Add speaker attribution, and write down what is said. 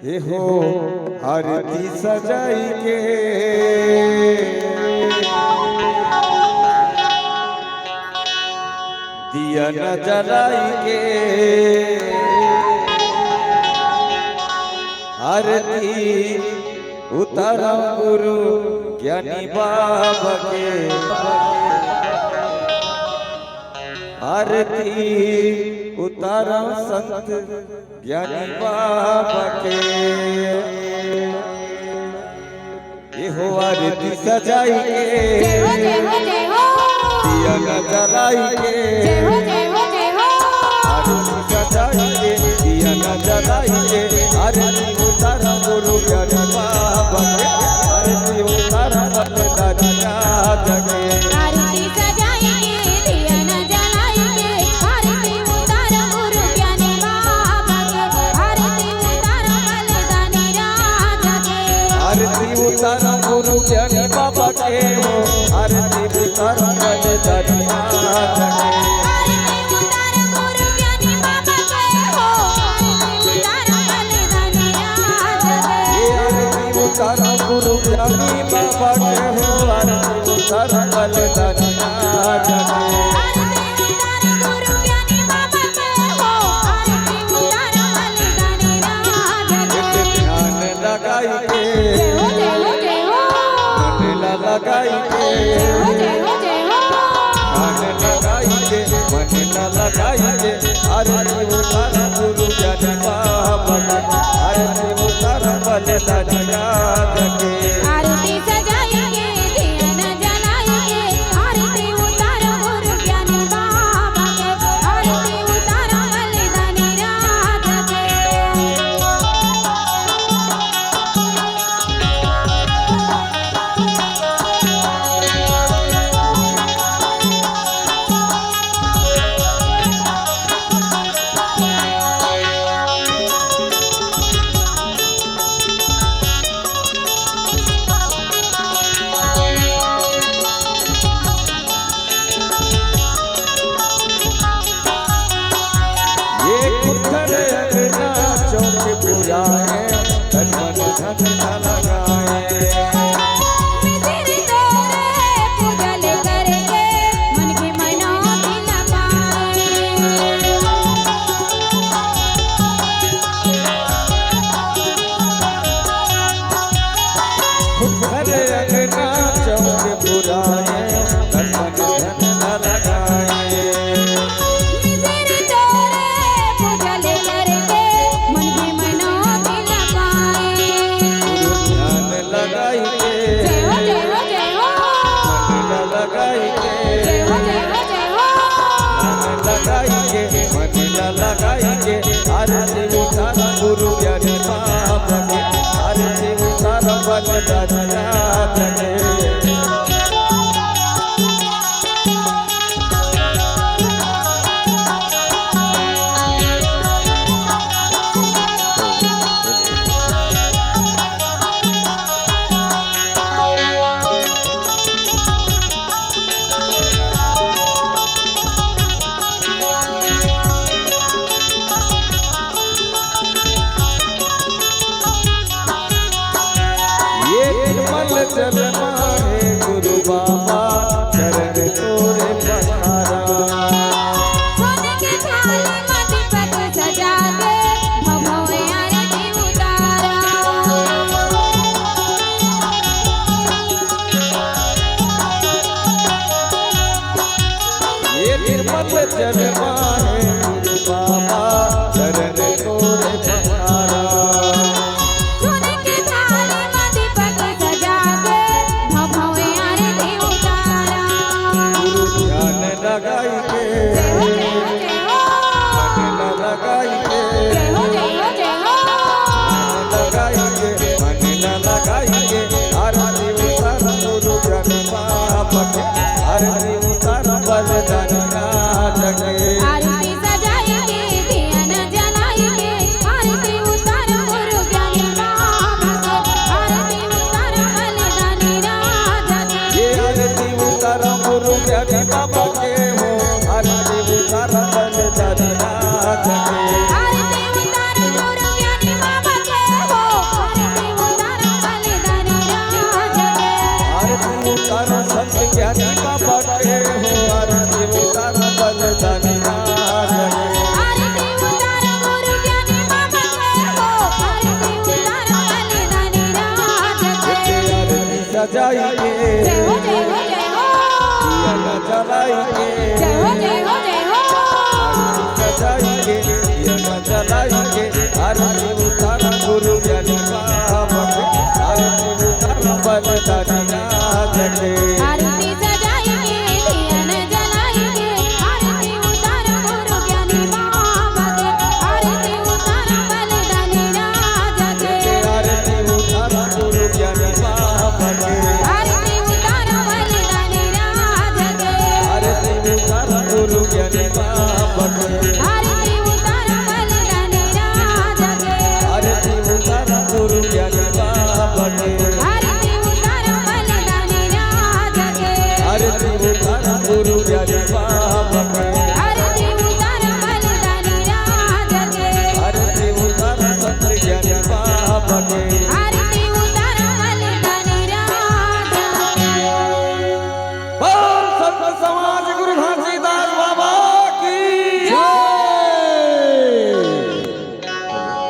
Speaker 1: ये हो आरती सजाई के दिया न जलाई के आरती उतारा गुरु ज्ञानी बाबा के आरती उतारा संत ज्ञानी बाबा के ये हो आरती सजाई के दिया न जलाई के आरती सजाई के दिया न जलाई के आरती उतारा गुरु ज्ञानी बाबा के आरती उतारा बलिदानी राजा के आरती उतारा गुरु ज्ञानी बाबा के हो आरती उतारा बलिदानी राजा के उतारा गुरु ज्ञानी बाबा के हो आरती उतारा बलिदानी राजा के ध्यान लगाई के लगाई के मन लगाई के मन न लगाई के आरती उतारा गुरु ज्ञानी बाबा के आरती उतारा बलिदानी राजा के
Speaker 2: आरती सजाएंगे दिया न जलाएंगे आरती उतारा गुरु ज्ञानी बाबा के आरती उतारा बलिदानी राजा के
Speaker 1: सजाएंगे
Speaker 2: जय हो जय हो जय हो
Speaker 1: दिया न जलाएंगे
Speaker 2: जय